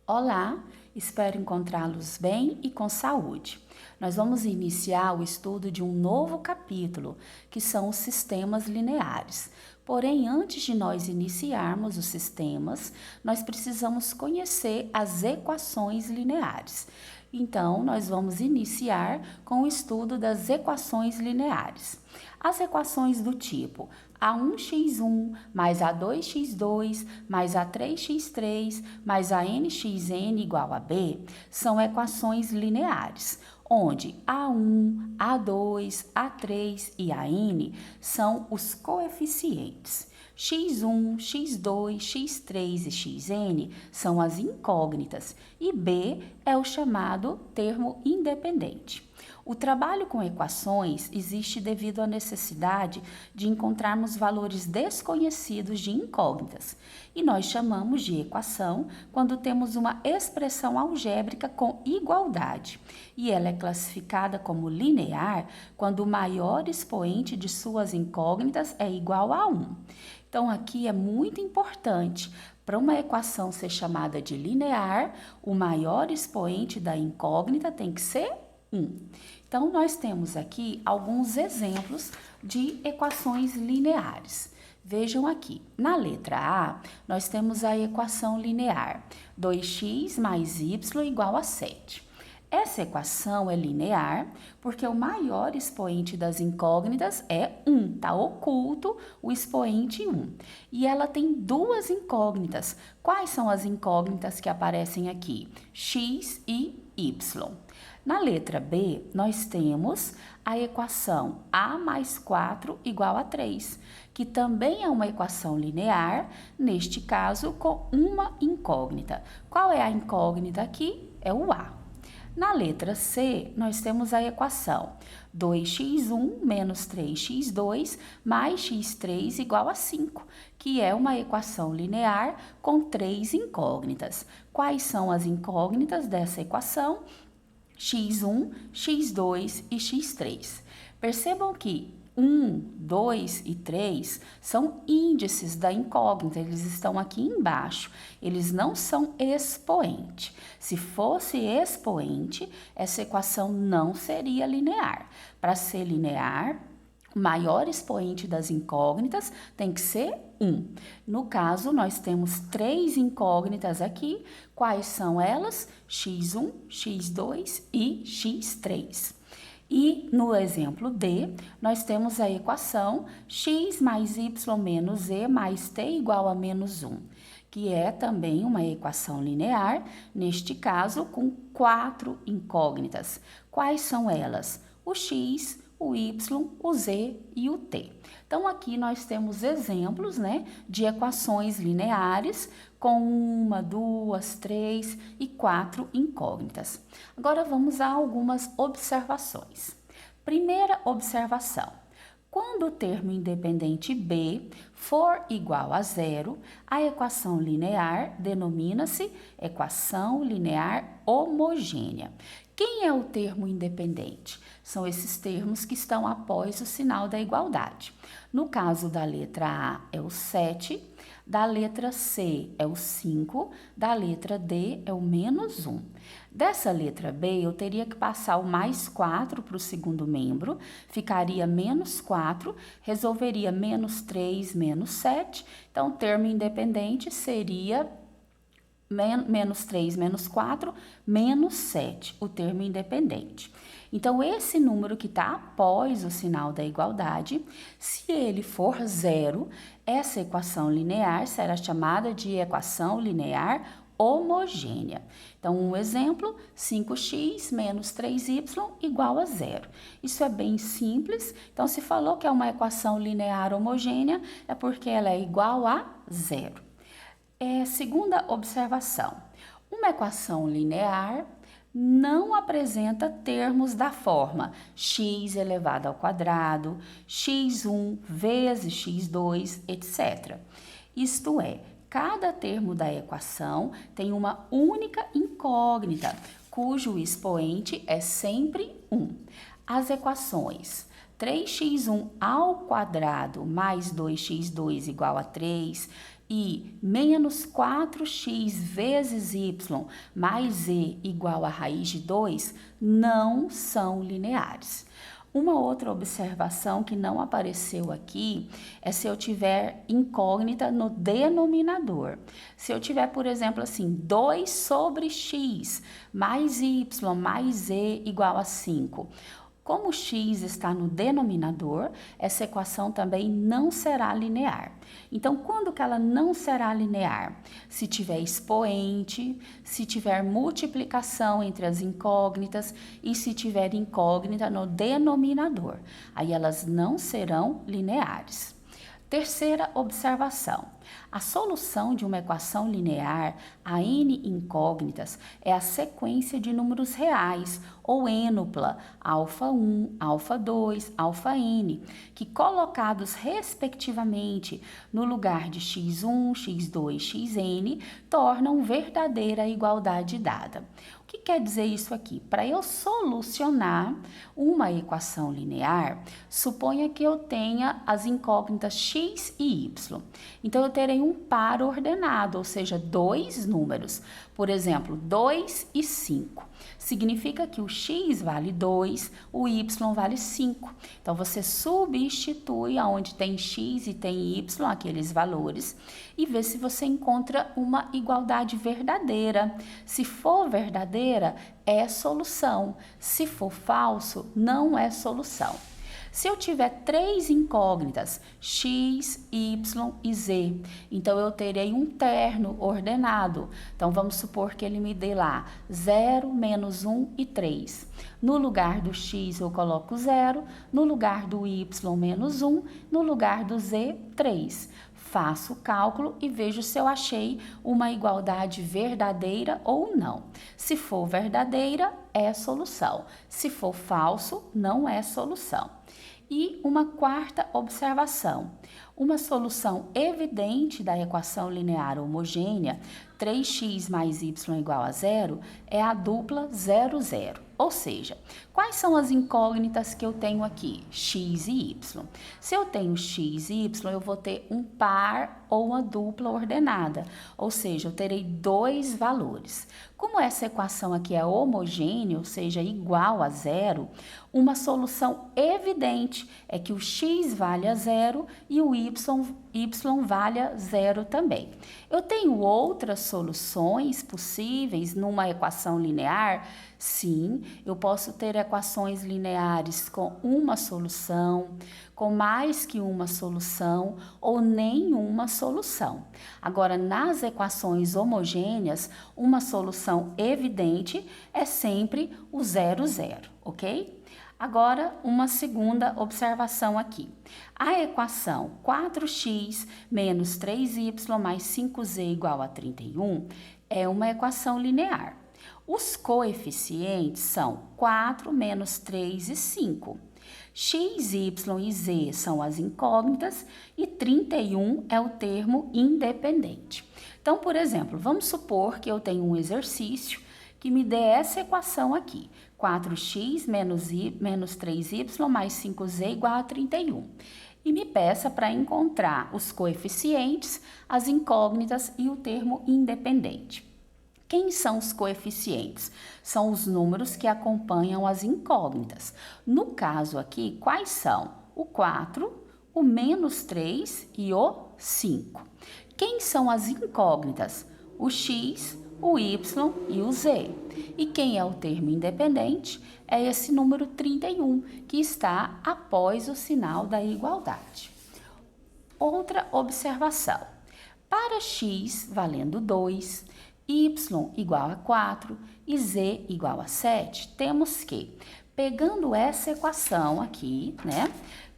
Olá, espero encontrá-los bem e com saúde. Nós vamos iniciar o estudo de um novo capítulo, que são os sistemas lineares. Porém, antes de nós iniciarmos os sistemas, nós precisamos conhecer as equações lineares. Então, nós vamos iniciar com o estudo das equações lineares. As equações do tipo a1x1 mais a2x2 mais a3x3 mais a nxn igual a b são equações lineares, onde a1, a2, a3 e a n são os coeficientes. x1, x2, x3 e xn são as incógnitas e b é o chamado termo independente. O trabalho com equações existe devido à necessidade de encontrarmos valores desconhecidos de incógnitas, e nós chamamos de equação quando temos uma expressão algébrica com igualdade, e ela é classificada como linear quando o maior expoente de suas incógnitas é igual a 1. Então, aqui é muito importante. Para uma equação ser chamada de linear, o maior expoente da incógnita tem que ser 1. Então, nós temos aqui alguns exemplos de equações lineares. Vejam aqui, na letra A, nós temos a equação linear 2x mais y igual a 7. Essa equação é linear porque o maior expoente das incógnitas é 1, está oculto o expoente 1. E ela tem duas incógnitas. Quais são as incógnitas que aparecem aqui? X e y. Na letra B, nós temos a equação a mais 4 igual a 3, que também é uma equação linear, neste caso com uma incógnita. Qual é a incógnita aqui? É o a. Na letra C, nós temos a equação 2x1 menos 3x2 mais x3 igual a 5, que é uma equação linear com três incógnitas. Quais são as incógnitas dessa equação? x1, x2 e x3. Percebam que 1, 2 e 3 são índices da incógnita, eles estão aqui embaixo, eles não são expoente. Se fosse expoente, essa equação não seria linear. Para ser linear, o maior expoente das incógnitas tem que ser 1. No caso, nós temos três incógnitas aqui. Quais são elas? x1, x2 e x3. E no exemplo D, nós temos a equação x mais y menos e mais t igual a menos 1, que é também uma equação linear, neste caso com quatro incógnitas. Quais são elas? O x, o y, o z e o t. Então, aqui nós temos exemplos, de equações lineares com uma, duas, três e quatro incógnitas. Agora, vamos a algumas observações. Primeira observação. Quando o termo independente b for igual a zero, a equação linear denomina-se equação linear homogênea. Quem é o termo independente? São esses termos que estão após o sinal da igualdade. No caso da letra A é o 7, da letra C é o 5, da letra D é o menos 1. Dessa letra B, eu teria que passar o mais 4 para o segundo membro, ficaria menos 4, resolveria menos 3, menos 7. Então, o termo independente seria menos 3, menos 4, menos 7, o termo independente. Então, esse número que está após o sinal da igualdade, se ele for zero, essa equação linear será chamada de equação linear homogênea. Então, um exemplo, 5x menos 3y igual a zero. Isso é bem simples. Então, se falou que é uma equação linear homogênea, é porque ela é igual a zero. Segunda observação, uma equação linear não apresenta termos da forma x elevado ao quadrado, x1 vezes x2, etc. Isto é, cada termo da equação tem uma única incógnita, cujo expoente é sempre 1. As equações 3x1 ao quadrado mais 2x2 igual a 3 e menos 4x vezes y mais z igual a raiz de 2 não são lineares. Uma outra observação que não apareceu aqui é se eu tiver incógnita no denominador. Se eu tiver, por exemplo, assim, 2 sobre x mais y mais z igual a 5. Como x está no denominador, essa equação também não será linear. Então, quando que ela não será linear? Se tiver expoente, se tiver multiplicação entre as incógnitas e se tiver incógnita no denominador. Aí elas não serão lineares. Terceira observação. A solução de uma equação linear a n incógnitas é a sequência de números reais, ou ênupla, α1, α2, αn, que colocados respectivamente no lugar de x1, x2, xn, tornam verdadeira igualdade dada. O que quer dizer isso aqui? Para eu solucionar uma equação linear, suponha que eu tenha as incógnitas x e y. Então, eu terei um par ordenado, ou seja, dois números. Por exemplo, 2 e 5. Significa que o x vale 2, o y vale 5. Então, você substitui aonde tem x e tem y, aqueles valores, e vê se você encontra uma igualdade verdadeira. Se for verdadeira, é solução. Se for falso, não é solução. Se eu tiver três incógnitas, x, y e z, então eu terei um terno ordenado. Então, vamos supor que ele me dê lá 0, menos 1 e 3. No lugar do x eu coloco 0, no lugar do y, menos 1, no lugar do z, 3. Faço o cálculo e vejo se eu achei uma igualdade verdadeira ou não. Se for verdadeira, é solução. Se for falso, não é solução. E uma quarta observação. Uma solução evidente da equação linear homogênea 3x mais y igual a 0 é a dupla 0, 0. Ou seja, quais são as incógnitas que eu tenho aqui? X e y. Se eu tenho x e y, eu vou ter um par ou uma dupla ordenada. Ou seja, eu terei dois valores. Como essa equação aqui é homogênea, ou seja, igual a 0, uma solução evidente é que o x vale a 0 e o y vale a 0 também. Eu tenho outras soluções possíveis numa equação linear? Sim, eu posso ter equações lineares com uma solução, com mais que uma solução ou nenhuma solução. Agora, nas equações homogêneas, uma solução evidente é sempre o 0, 0, ok? Agora, uma segunda observação aqui. A equação 4x menos 3y mais 5z igual a 31 é uma equação linear. Os coeficientes são 4 menos 3 e 5. X, y e z são as incógnitas e 31 é o termo independente. Então, por exemplo, vamos supor que eu tenho um exercício que me dê essa equação aqui. 4x menos 3y mais 5z igual a 31. E me peça para encontrar os coeficientes, as incógnitas e o termo independente. Quem são os coeficientes? São os números que acompanham as incógnitas. No caso aqui, quais são? O 4, o menos 3 e o 5. Quem são as incógnitas? O x, o y e o z. E quem é o termo independente? É esse número 31, que está após o sinal da igualdade. Outra observação. Para x valendo 2, y igual a 4 e z igual a 7, temos que, pegando essa equação aqui, né?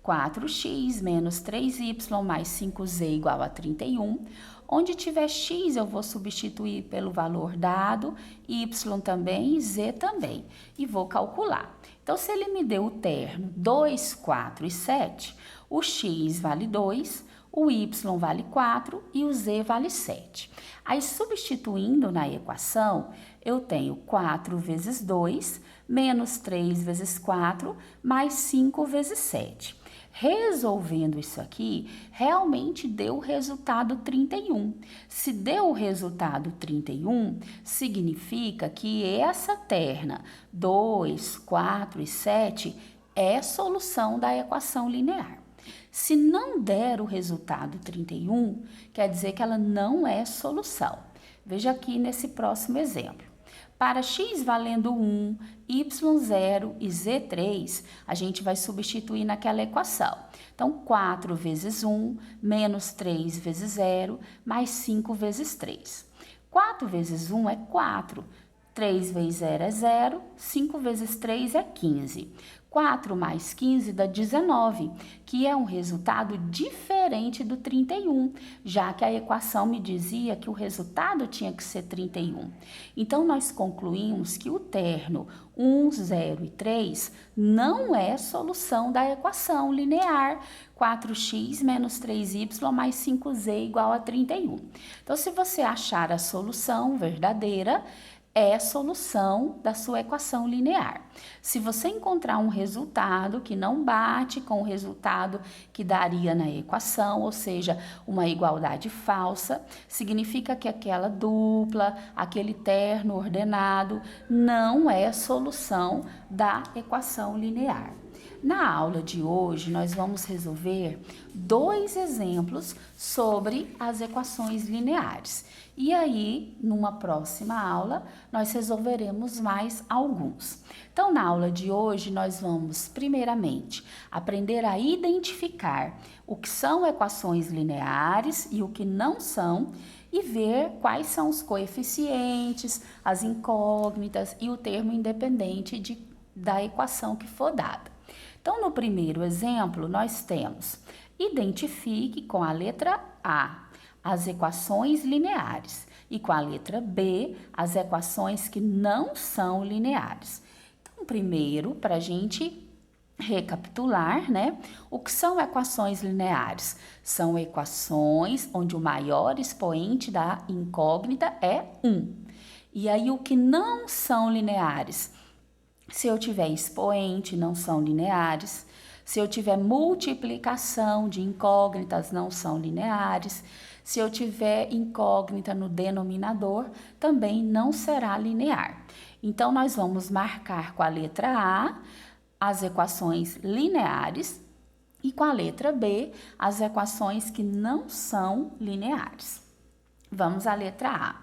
4x menos 3y mais 5z igual a 31, onde tiver x eu vou substituir pelo valor dado, y também e z também, e vou calcular. Então, se ele me deu o termo 2, 4 e 7, o x vale 2, o y vale 4 e o z vale 7. Aí, substituindo na equação, eu tenho 4 vezes 2, menos 3 vezes 4, mais 5 vezes 7. Resolvendo isso aqui, realmente deu o resultado 31. Se deu o resultado 31, significa que essa terna 2, 4 e 7 é solução da equação linear. Se não der o resultado 31, quer dizer que ela não é solução. Veja aqui nesse próximo exemplo. Para x valendo 1, y0 e z3, a gente vai substituir naquela equação. Então, 4 vezes 1, menos 3 vezes 0, mais 5 vezes 3. 4 vezes 1 é 4, 3 vezes 0 é 0, 5 vezes 3 é 15. 4 mais 15 dá 19, que é um resultado diferente do 31, já que a equação me dizia que o resultado tinha que ser 31. Então, nós concluímos que o terno 1, 0 e 3 não é solução da equação linear 4x menos 3y mais 5z igual a 31. Então, se você achar a solução verdadeira, é a solução da sua equação linear. Se você encontrar um resultado que não bate com o resultado que daria na equação, ou seja, uma igualdade falsa, significa que aquela dupla, aquele terno ordenado, não é a solução da equação linear. Na aula de hoje, nós vamos resolver 2 exemplos sobre as equações lineares. E aí, numa próxima aula, nós resolveremos mais alguns. Então, na aula de hoje, nós vamos, primeiramente, aprender a identificar o que são equações lineares e o que não são, e ver quais são os coeficientes, as incógnitas e o termo independente da equação que for dada. Então, no primeiro exemplo, nós temos: identifique com a letra A as equações lineares e com a letra B as equações que não são lineares. Então, primeiro, para a gente recapitular, né? O que são equações lineares? São equações onde o maior expoente da incógnita é 1. E aí, o que não são lineares? Se eu tiver expoente, não são lineares. Se eu tiver multiplicação de incógnitas, não são lineares. Se eu tiver incógnita no denominador, também não será linear. Então, nós vamos marcar com a letra A as equações lineares e com a letra B as equações que não são lineares. Vamos à letra A.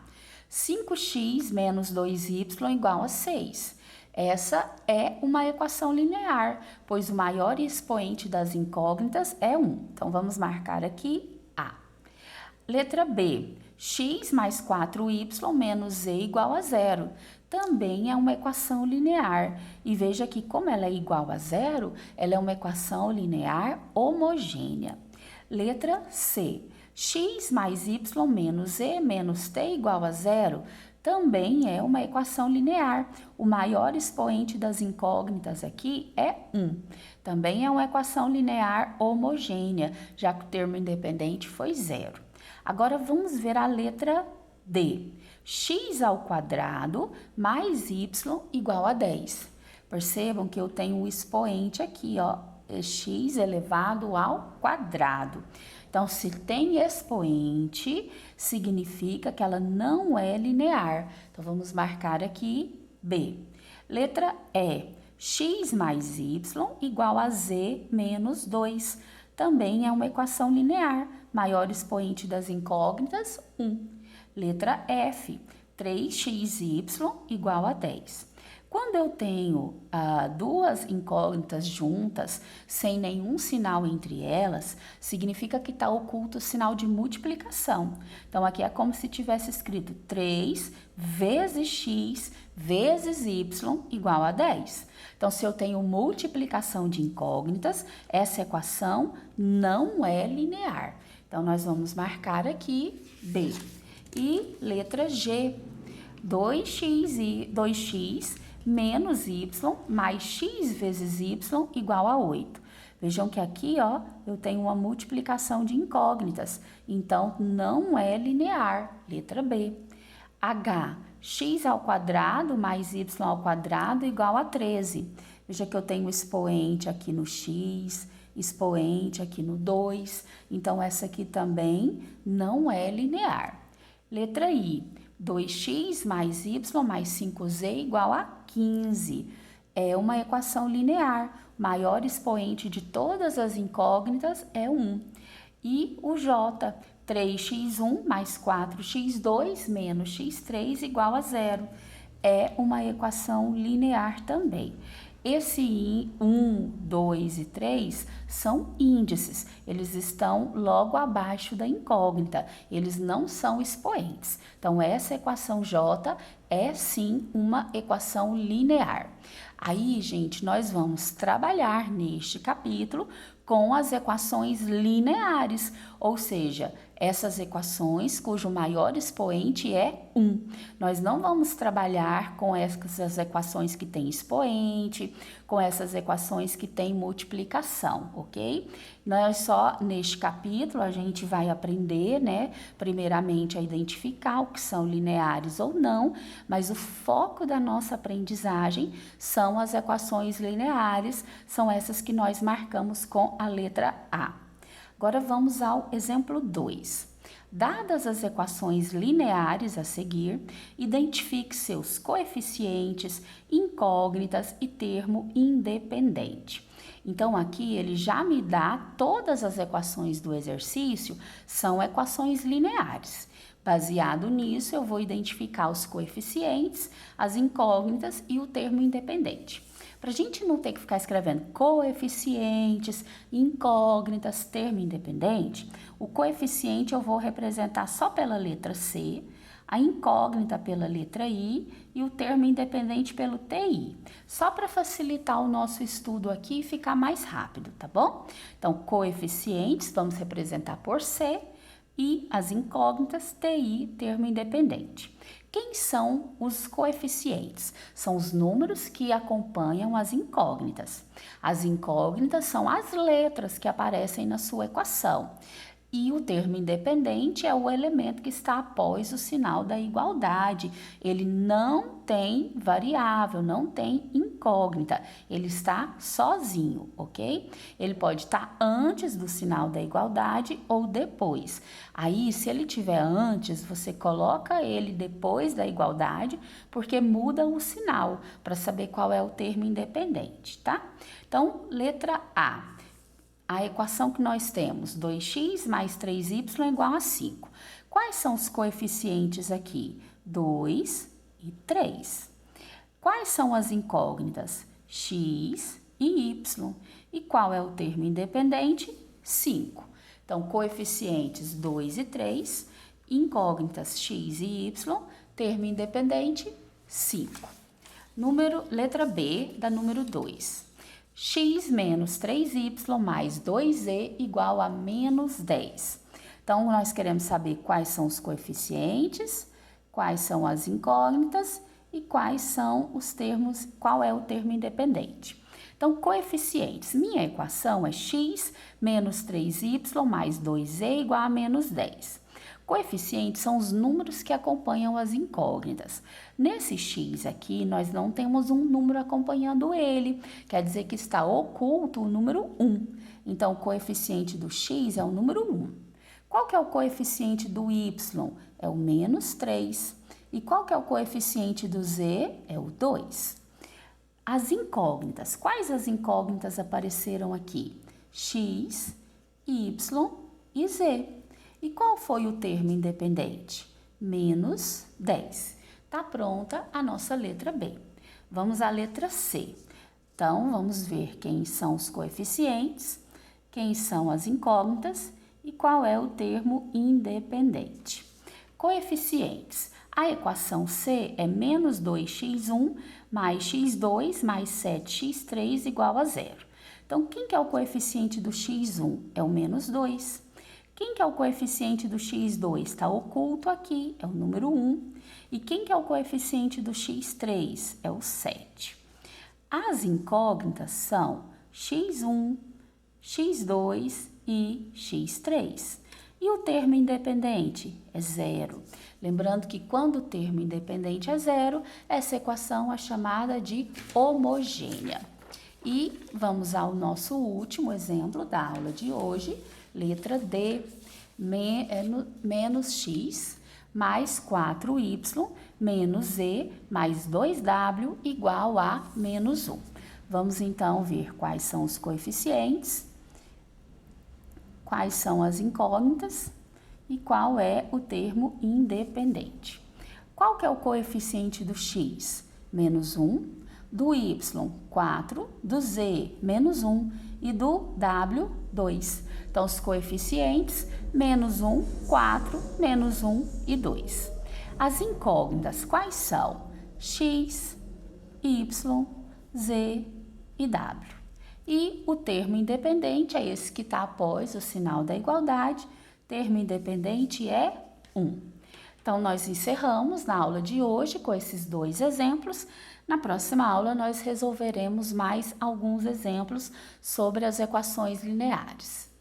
5x menos 2y igual a 6. Essa é uma equação linear, pois o maior expoente das incógnitas é 1. Então, vamos marcar aqui A. Letra B. X mais 4y menos z igual a 0. Também é uma equação linear. E veja que, como ela é igual a 0, ela é uma equação linear homogênea. Letra C. X mais y menos z menos t igual a 0. Também é uma equação linear. O maior expoente das incógnitas aqui é 1. Também é uma equação linear homogênea, já que o termo independente foi 0. Agora, vamos ver a letra D. X ao quadrado mais y igual a 10. Percebam que eu tenho um expoente aqui, ó, é x elevado ao quadrado. Então, se tem expoente, significa que ela não é linear. Então, vamos marcar aqui B. Letra E. X mais y igual a z menos 2. Também é uma equação linear. Maior expoente das incógnitas, 1. Letra F. 3xy igual a 10. Quando eu tenho duas incógnitas juntas, sem nenhum sinal entre elas, significa que está oculto o sinal de multiplicação. Então, aqui é como se tivesse escrito 3 vezes x vezes y igual a 10. Então, se eu tenho multiplicação de incógnitas, essa equação não é linear. Então, nós vamos marcar aqui B. E letra G. 2x menos y mais x vezes y igual a 8. Vejam que aqui, ó, eu tenho uma multiplicação de incógnitas, então não é linear. Letra B. H. X ao quadrado mais y ao quadrado igual a 13. Veja que eu tenho expoente aqui no x, expoente aqui no 2, então essa aqui também não é linear. Letra I, 2x mais y mais 5z igual a 15. É uma equação linear. O maior expoente de todas as incógnitas é 1. E o J, 3x1 mais 4x2 menos x3 igual a 0. É uma equação linear também. Esse 1, 2 e 3 são índices, eles estão logo abaixo da incógnita, eles não são expoentes. Então, essa equação J é sim uma equação linear. Aí, gente, nós vamos trabalhar neste capítulo com as equações lineares, ou seja, essas equações cujo maior expoente é 1. Nós não vamos trabalhar com essas equações que têm expoente, com essas equações que têm multiplicação, ok? Nós só, neste capítulo, a gente vai aprender, né, primeiramente a identificar o que são lineares ou não, mas o foco da nossa aprendizagem são as equações lineares, são essas que nós marcamos com a letra A. Agora vamos ao exemplo 2. Dadas as equações lineares a seguir, identifique seus coeficientes, incógnitas e termo independente. Então, aqui ele já me dá todas as equações do exercício, são equações lineares. Baseado nisso, eu vou identificar os coeficientes, as incógnitas e o termo independente. Para a gente não ter que ficar escrevendo coeficientes, incógnitas, termo independente, o coeficiente eu vou representar só pela letra C, a incógnita pela letra I e o termo independente pelo TI. Só para facilitar o nosso estudo aqui e ficar mais rápido, tá bom? Então, coeficientes vamos representar por C e as incógnitas TI, termo independente. Quem são os coeficientes? São os números que acompanham as incógnitas. As incógnitas são as letras que aparecem na sua equação. E o termo independente é o elemento que está após o sinal da igualdade. Ele não tem variável, não tem incógnita. Ele está sozinho, ok? Ele pode estar antes do sinal da igualdade ou depois. Aí, se ele estiver antes, você coloca ele depois da igualdade, porque muda o sinal para saber qual é o termo independente, tá? Então, letra A. A equação que nós temos, 2x mais 3y igual a 5. Quais são os coeficientes aqui? 2 e 3. Quais são as incógnitas? X e y. E qual é o termo independente? 5. Então, coeficientes 2 e 3, incógnitas x e y, termo independente 5. Letra B da número 2. X menos 3y mais 2z igual a menos 10. Então, nós queremos saber quais são os coeficientes, quais são as incógnitas e quais são os termos, qual é o termo independente. Então, coeficientes. Minha equação é x menos 3y mais 2z igual a menos 10. Coeficientes são os números que acompanham as incógnitas. Nesse x aqui, nós não temos um número acompanhando ele, quer dizer que está oculto o número 1. Então, o coeficiente do x é o número 1. Qual que é o coeficiente do y? É o menos 3. E qual que é o coeficiente do z? É o 2. As incógnitas. Quais as incógnitas apareceram aqui? X, y e z. E qual foi o termo independente? Menos 10. Tá pronta a nossa letra B. Vamos à letra C. Então, vamos ver quem são os coeficientes, quem são as incógnitas e qual é o termo independente. Coeficientes. A equação C é menos 2x1 mais x2 mais 7x3 igual a 0. Então, quem que é o coeficiente do x1? É o menos 2. Quem que é o coeficiente do x2? Está oculto aqui, é o número 1. E quem que é o coeficiente do x3? É o 7. As incógnitas são x1, x2 e x3. E o termo independente é 0. Lembrando que quando o termo independente é 0, essa equação é chamada de homogênea. E vamos ao nosso último exemplo da aula de hoje, letra D, menos x mais 4y menos z mais 2w igual a menos 1. Vamos então ver quais são os coeficientes, quais são as incógnitas e qual é o termo independente. Qual que é o coeficiente do x? Menos 1, do y, 4, do z, menos 1 e do w, 2. Então, os coeficientes, menos 1, 4, menos 1 e 2. As incógnitas, quais são? X, y, z e w. E o termo independente é esse que está após o sinal da igualdade. Termo independente é 1. Então, nós encerramos na aula de hoje com esses dois exemplos. Na próxima aula, nós resolveremos mais alguns exemplos sobre as equações lineares.